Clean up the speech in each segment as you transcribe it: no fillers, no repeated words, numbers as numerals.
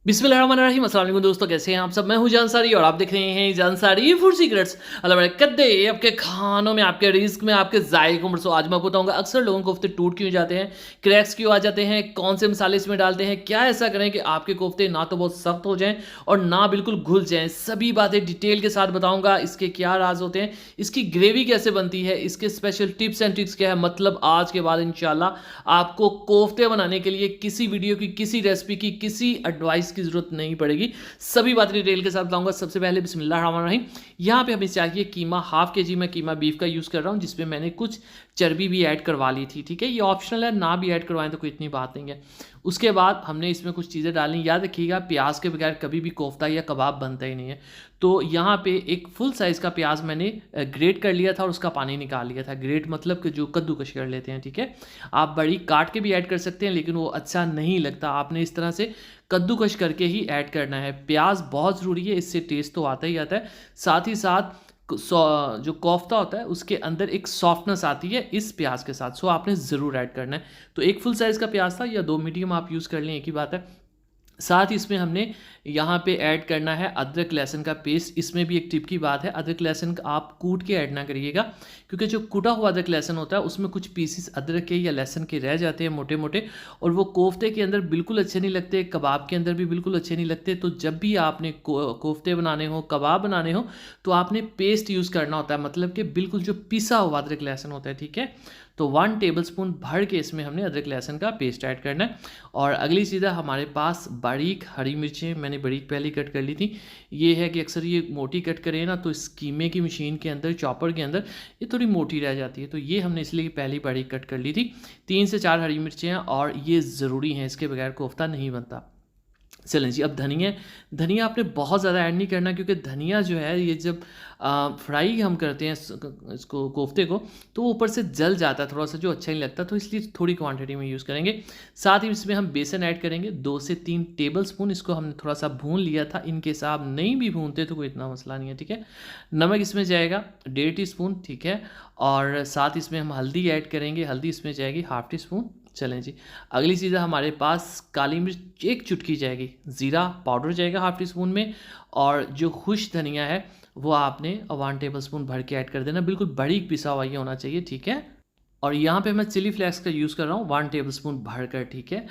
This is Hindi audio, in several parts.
बिस्मिल्लाहिर्रहमानिर्रहीम। अस्सलाम वालेकुम दोस्तों, कैसे हैं आप सब। मैं हूं जानसारी और आप देख रहे हैं जानसारी फूड सीक्रेट्स। अल्लाह बड़े कद्दे आपके खानों में, आपके रिस्क में, आपके जायकों में। आज मैं आपको बताऊंगा अक्सर लोगों को कोफ्ते टूट क्यों जाते हैं, क्रैक्स क्यों आ जाते हैं, कौन से मसाले इसमें डालते हैं, क्या ऐसा करें कि आपके कोफ्ते ना तो बहुत सख्त हो जाएं और ना बिल्कुल घुल जाएं। सभी बातें डिटेल के साथ बताऊंगा। इसके क्या राज होते हैं, इसकी ग्रेवी कैसे बनती है, इसके स्पेशल टिप्स एंड ट्रिक्स क्या है। मतलब आज के बाद इंशाल्लाह आपको कोफ्ते बनाने के लिए किसी वीडियो की, किसी रेसिपी की, किसी एडवाइस की जरूरत नहीं पड़ेगी। सभी बातें डिटेल के साथ बताऊंगा। सबसे पहले बिस्मिल्लाहिर्रहमानिर्रहीम। यहाँ पे हमें चाहिए कीमा, हाफ के जी मैं कीमा बीफ का यूज़ कर रहा हूँ, जिसमें मैंने कुछ चर्बी भी ऐड करवा ली थी। ठीक है, ये ऑप्शनल है, ना भी ऐड करवाएं तो कोई इतनी बात नहीं है। उसके बाद हमने इसमें कुछ चीज़ें डालनी। याद रखिएगा, प्याज के बगैर कभी भी कोफ्ता या कबाब बनता ही नहीं है। तो यहाँ पे एक फुल साइज़ का प्याज मैंने ग्रेट कर लिया था और उसका पानी निकाल लिया था। ग्रेट मतलब कि जो कद्दूकश कर लेते हैं। ठीक है, आप बड़ी काट के भी ऐड कर सकते हैं, लेकिन वो अच्छा नहीं लगता। आपने इस तरह से कद्दूकश करके ही ऐड करना है। प्याज बहुत ज़रूरी है, इससे टेस्ट तो आता ही आता है। साथ ही साथ जो कोफ्ता होता है उसके अंदर एक सॉफ्टनेस आती है इस प्याज के साथ। सो आपने ज़रूर ऐड करना है। तो एक फुल साइज़ का प्याज था, या दो मीडियम आप यूज़ कर लें, एक ही बात है। साथ ही इसमें हमने यहाँ पे ऐड करना है अदरक लहसुन का पेस्ट। इसमें भी एक टिप की बात है, अदरक लहसुन आप कूट के ऐड ना करिएगा, क्योंकि जो कूटा हुआ अदरक लहसुन होता है उसमें कुछ पीसेस अदरक के या लहसुन के रह जाते हैं मोटे मोटे, और वो कोफ्ते के अंदर बिल्कुल अच्छे नहीं लगते, कबाब के अंदर भी बिल्कुल अच्छे नहीं लगते। तो जब भी आपने कोफ्ते बनाने हो, कबाब बनाने हो, तो आपने पेस्ट यूज़ करना होता है, मतलब कि बिल्कुल जो पिसा हुआ अदरक लहसुन होता है। ठीक है, तो 1 टेबलस्पून भर के इसमें हमने अदरक लहसुन का पेस्ट ऐड करना है। और अगली चीज़ है हमारे पास बारीक हरी मिर्चें, मैंने बारीक पहले कट कर ली थी। ये है कि अक्सर ये मोटी कट करें ना, तो इस कीमे की मशीन के अंदर, चॉपर के अंदर, ये थोड़ी मोटी रह जाती है। तो ये हमने इसलिए पहले बारीक कट कर ली थी। 3 से 4 हरी मिर्चें हैं और ये ज़रूरी हैं, इसके बगैर कोफ्ता नहीं बनता। चलें जी, अब धनिया। धनिया आपने बहुत ज़्यादा ऐड नहीं करना, क्योंकि धनिया जो है ये जब फ्राई हम करते हैं इसको कोफ्ते को, तो ऊपर से जल जाता है थोड़ा सा, जो अच्छा नहीं लगता। तो इसलिए थोड़ी क्वांटिटी में यूज़ करेंगे। साथ ही इसमें हम बेसन ऐड करेंगे 2 से 3 टेबलस्पून। इसको हमने थोड़ा सा भून लिया था, इनके साथ नहीं भी भूनते तो कोई इतना मसला नहीं है। ठीक है, नमक इसमें जाएगा 1.5 टीस्पून। ठीक है, और साथ इसमें हम हल्दी ऐड करेंगे। हल्दी इसमें जाएगी 1/2 टीस्पून। चलें जी, अगली चीज़ है हमारे पास काली मिर्च 1 चुटकी जाएगी, ज़ीरा पाउडर जाएगा 1/2 टीस्पून में, और जो खुश धनिया है वो आपने 1 टेबलस्पून भर के ऐड कर देना। बिल्कुल बारीक पिसा हुआ ये होना चाहिए। ठीक है, और यहाँ पे मैं चिली फ्लेक्स का यूज़ कर रहा हूँ 1 टेबलस्पून भरकर। ठीक है,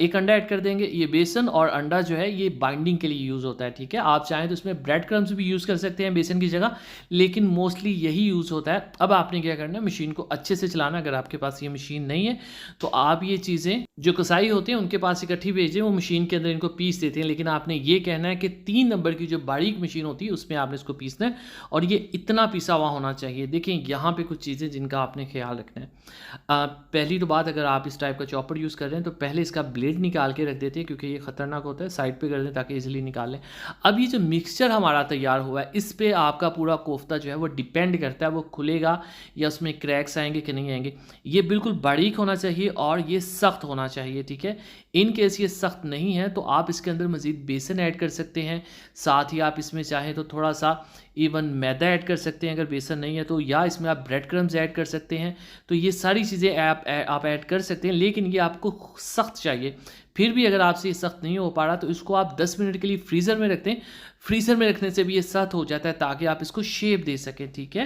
एक अंडा ऐड कर देंगे। ये बेसन और अंडा जो है ये बाइंडिंग के लिए यूज़ होता है। ठीक है, आप चाहें तो इसमें ब्रेड क्रम्स भी यूज़ कर सकते हैं बेसन की जगह, लेकिन मोस्टली यही यूज़ होता है। अब आपने क्या करना है, मशीन को अच्छे से चलाना। अगर आपके पास ये मशीन नहीं है तो आप ये चीज़ें जो कसाई होते हैं उनके पास इकट्ठी भेजें, वो मशीन के अंदर इनको पीस देते हैं। लेकिन आपने ये कहना है कि 3 नंबर की जो बारीक मशीन होती है उसमें आपने इसको पीसना है, और ये इतना पिसा हुआ होना चाहिए। देखें यहाँ पे कुछ चीज़ें जिनका आपने ख्याल रखना है। पहली तो बात, अगर आप इस टाइप का चॉपर यूज़ कर रहे हैं तो पहले इसका ब्लेड निकाल के रख देते हैं, क्योंकि ये ख़तरनाक होता है। साइड पे कर दें ताकि इजीली निकाल लें। अब ये जो मिक्सचर हमारा तैयार हुआ है, इस पे आपका पूरा कोफ्ता जो है वो डिपेंड करता है, वो खुलेगा या उसमें क्रैक्स आएंगे कि नहीं आएंगे। ये बिल्कुल बारीक होना चाहिए और ये सख्त होना चाहिए। ठीक है, इन केस ये सख्त नहीं है तो आप इसके अंदर मज़ीद बेसन ऐड कर सकते हैं। साथ ही आप इसमें चाहें तो थोड़ा सा इवन मैदा ऐड कर सकते हैं अगर बेसन नहीं है तो, या इसमें आप ब्रेड क्रम्स ऐड कर सकते हैं। तो ये सारी चीज़ें आप ऐड कर सकते हैं, लेकिन ये आपको सख्त चाहिए। फिर भी अगर आपसे ये सख्त नहीं हो पा रहा तो इसको आप 10 मिनट के लिए फ्रीज़र में रख दें। फ्रीज़र में रखने से भी ये सख्त हो जाता है, ताकि आप इसको शेप दे सकें। ठीक है,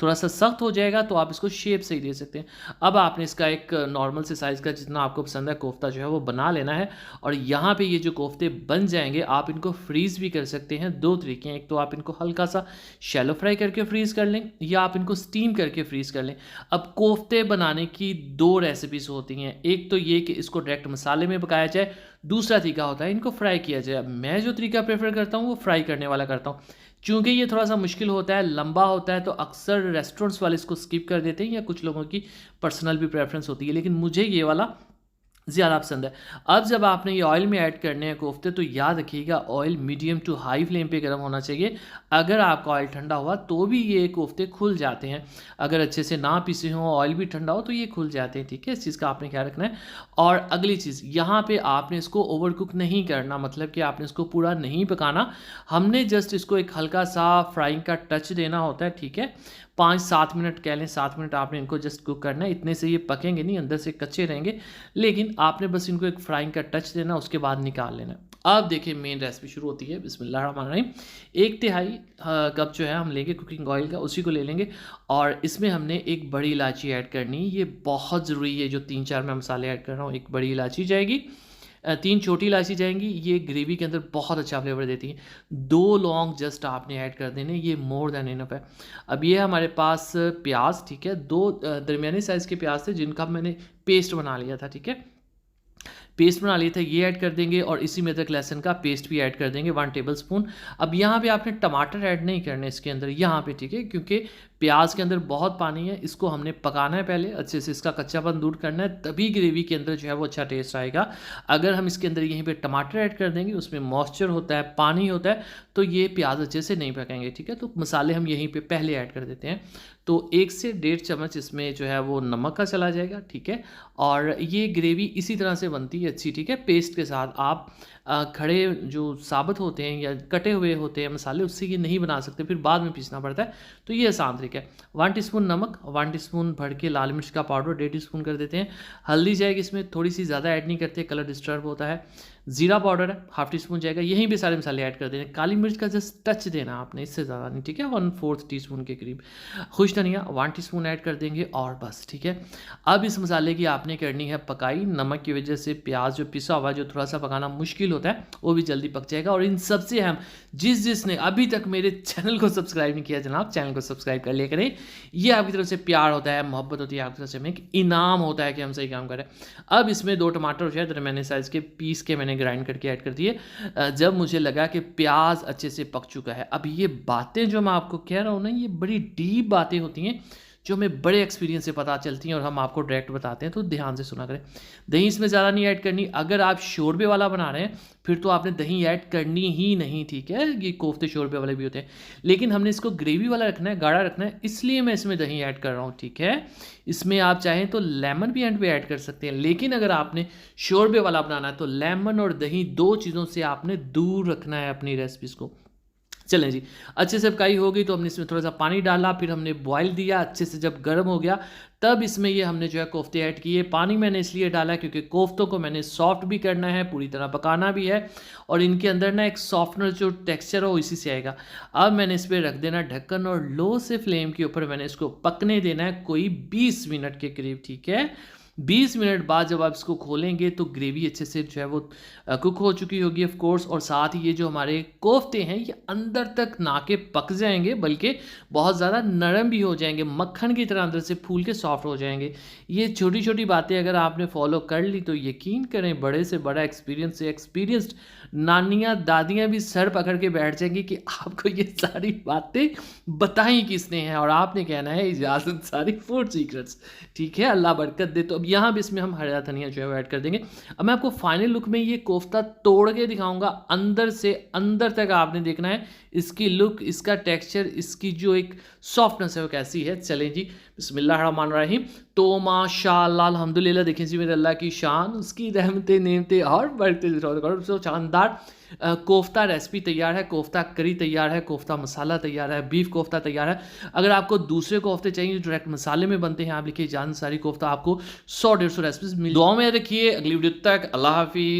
थोड़ा सा सख्त हो जाएगा तो आप इसको शेप सही दे सकते हैं। अब आपने इसका एक नॉर्मल से साइज़ का, जितना आपको पसंद है, कोफ्ता जो है वो बना लेना है। और यहाँ पे ये जो कोफ्ते बन जाएंगे, आप इनको फ्रीज़ भी कर सकते हैं। 2 तरीके हैं, एक तो आप इनको हल्का सा शैलो फ्राई करके फ्रीज़ कर लें, या आप इनको स्टीम करके फ्रीज़ कर लें। अब कोफ्ते बनाने की 2 रेसिपीज़ होती हैं। एक तो ये कि इसको डायरेक्ट मसाले में पकाया जाए, दूसरा तरीका होता है इनको फ्राई किया जाए। मैं जो तरीका प्रेफर करता हूँ वो फ्राई करने वाला करता हूँ, चूँकि ये थोड़ा सा मुश्किल होता है, लंबा होता है, तो अक्सर रेस्टोरेंट्स वाले इसको स्किप कर देते हैं, या कुछ लोगों की पर्सनल भी प्रेफरेंस होती है, लेकिन मुझे ये वाला ज़्यादा पसंद है। अब जब आपने ये ऑयल में ऐड करने हैं कोफ्ते, तो याद रखिएगा oil medium to high flame पे गर्म होना चाहिए। अगर आपका ऑयल ठंडा हुआ तो भी ये कोफ्ते खुल जाते हैं। अगर अच्छे से ना पिसे हों, ऑयल भी ठंडा हो, तो ये खुल जाते हैं। ठीक है, इस चीज़ का आपने ख्याल रखना है। और अगली चीज़, यहाँ पे आपने इसको ओवर कुक नहीं करना, मतलब कि आपने इसको पूरा नहीं पकाना। हमने जस्ट इसको एक हल्का सा फ्राइंग का टच देना होता है। ठीक है, 5-7 मिनट कह लें, 7 मिनट आपने इनको जस्ट कुक करना है। इतने से ये पकेंगे नहीं, अंदर से कच्चे रहेंगे, लेकिन आपने बस इनको एक फ्राइंग का टच देना, उसके बाद निकाल लेना। अब देखिए मेन रेसिपी शुरू होती है। बिस्मिल्लाहिर्रहमानिर्रहीम। 1/3 कप जो है हम लेंगे कुकिंग ऑयल का, उसी को ले लेंगे और इसमें हमने एक बड़ी इलायची ऐड करनी है। ये बहुत ज़रूरी है, जो 3-4 मैं मसाले ऐड कर रहा हूँ। एक बड़ी इलायची जाएगी, 3 छोटी इलायची जाएंगी, ये ग्रेवी के अंदर बहुत अच्छा फ्लेवर देती हैं। 2 लौंग जस्ट आपने ऐड कर देने, ये मोर देन इनफ है। अब ये हमारे पास प्याज, ठीक है, 2 दरमियाने साइज़ के प्याज थे जिनका मैंने पेस्ट बना लिया था, ठीक है। पेस्ट बना लिए थे, ये ऐड कर देंगे और इसी में अदरक लहसुन का पेस्ट भी ऐड कर देंगे 1 टेबलस्पून। अब यहाँ पे आपने टमाटर ऐड नहीं करने इसके अंदर, यहाँ पे, ठीक है, क्योंकि प्याज के अंदर बहुत पानी है, इसको हमने पकाना है पहले अच्छे से, इसका कच्चापन दूर करना है, तभी ग्रेवी के अंदर जो है वो अच्छा टेस्ट आएगा। अगर हम इसके अंदर यहीं पे टमाटर ऐड कर देंगे, उसमें मॉइस्चर होता है, पानी होता है, तो ये प्याज अच्छे से नहीं पकेंगे, ठीक है। तो मसाले हम यहीं पे पहले ऐड कर देते हैं। तो 1 से 1.5 चम्मच इसमें जो है वो नमक का चला जाएगा, ठीक है। और ये ग्रेवी इसी तरह से बनती है अच्छी, ठीक है, पेस्ट के साथ। आप खड़े जो साबुत होते हैं या कटे हुए होते हैं मसाले, उससे ये नहीं बना सकते, फिर बाद में पीसना पड़ता है, तो ये आसान तरीका है। 1 टीस्पून नमक, 1 टीस्पून भर के लाल मिर्च का पाउडर 1.5 टीस्पून कर देते हैं। हल्दी जाएगी इसमें, थोड़ी सी ज़्यादा ऐड नहीं करते, कलर डिस्टर्ब होता है। जीरा पाउडर है 1/2 टीस्पून जाएगा, यहीं पे सारे मसाले ऐड कर देने। काली मिर्च का जस्ट टच देना आपने, इससे ज़्यादा नहीं, ठीक है, 1/4 टीस्पून के करीब। खुश धनिया 1 टीस्पून ऐड कर देंगे और बस, ठीक है। अब इस मसाले की आपने करनी है पकाई। नमक की वजह से प्याज जो पिसा हुआ है, जो थोड़ा सा पकाना मुश्किल होता है, वो भी जल्दी पक जाएगा। और इन सबसे अहम, जिसने अभी तक मेरे चैनल को सब्सक्राइब नहीं किया जनाब, चैनल को सब्सक्राइब कर लिया करें। ये आपकी तरफ से प्यार होता है, मोहब्बत होती है, आपकी तरफ से हमें एक इनाम होता है कि हम सही काम करें। अब इसमें 2 टमाटर जो है मैंने साइज़ के पीस के मैंने ग्राइंड करके ऐड कर दिए, जब मुझे लगा कि प्याज अच्छे से पक चुका है। अब ये बातें जो मैं आपको कह रहा हूँ ना, ये बड़ी डीप बातें होती हैं जो हमें बड़े एक्सपीरियंस से पता चलती हैं और हम आपको डायरेक्ट बताते हैं, तो ध्यान से सुना करें। दही इसमें ज़्यादा नहीं ऐड करनी। अगर आप शोरबे वाला बना रहे हैं फिर तो आपने दही ऐड करनी ही नहीं, ठीक है। ये कोफ्ते शोरबे वाले भी होते हैं, लेकिन हमने इसको ग्रेवी वाला रखना है, गाढ़ा रखना है, इसलिए मैं इसमें दही ऐड कर रहा हूँ, ठीक है। इसमें आप चाहें तो लेमन भी एंड पे ऐड कर सकते हैं, लेकिन अगर आपने शोरबे वाला बनाना है तो लेमन और दही 2 चीज़ों से आपने दूर रखना है अपनी रेसिपीज़ को। चलें जी, अच्छे से पकाई हो गई तो हमने इसमें थोड़ा सा पानी डाला, फिर हमने बॉयल दिया अच्छे से। जब गर्म हो गया तब इसमें ये हमने जो है कोफ्ते ऐड किए। पानी मैंने इसलिए डाला क्योंकि कोफ्तों को मैंने सॉफ्ट भी करना है, पूरी तरह पकाना भी है, और इनके अंदर ना एक सॉफ्टनर जो टेक्सचर हो इसी से आएगा। अब मैंने इस पर रख देना ढक्कन और लो से फ्लेम के ऊपर मैंने इसको पकने देना है कोई 20 मिनट के करीब, ठीक है। 20 मिनट बाद जब आप इसको खोलेंगे तो ग्रेवी अच्छे से जो है वो कुक हो चुकी होगी ऑफ कोर्स, और साथ ही ये जो हमारे कोफ्ते हैं ये अंदर तक ना के पक जाएंगे बल्कि बहुत ज़्यादा नरम भी हो जाएंगे, मक्खन की तरह अंदर से फूल के सॉफ्ट हो जाएंगे। ये छोटी छोटी बातें अगर आपने फॉलो कर ली तो यकीन करें बड़े से बड़ा एक्सपीरियंस से एक्सपीरियंस्ड नानियाँ दादियाँ भी सर पकड़ के बैठ जाएंगी कि आपको ये सारी बातें बताई किसने हैं, और आपने कहना है इजाज़त सारी फूड सीक्रेट्स, ठीक है, अल्लाह बरकत दे। तो अब यहाँ भी इसमें हम हरा धनिया जो है वो ऐड कर देंगे। अब मैं आपको फाइनल लुक में ये कोफ्ता तोड़ के दिखाऊंगा, अंदर से अंदर तक आपने देखना है इसकी लुक, इसका टेक्सचर, इसकी जो एक सॉफ्टनेस है वो कैसी है। चलें जी, बिस्मिल्लाहिर्रहमानिर्रहीम। तो माशाअल्लाह अल्हम्दुलिल्लाह, देखें जी मेरे अल्लाह की शान, उसकी रहमतें नेमतें और बढ़ते तो शानदार कोफ्ता रेसिपी तैयार है, कोफ्ता करी तैयार है, कोफ्ता मसाला तैयार है, बीफ कोफ्ता तैयार है। अगर आपको दूसरे कोफ्ते चाहिए जो डायरेक्ट मसाले में बनते हैं, आप लिखिए जान सारी कोफ्ता, आपको 100-150 रेसिपीज मिल। दुआ में रखिए, अगली वीडियो तक अल्लाह हाफिज़।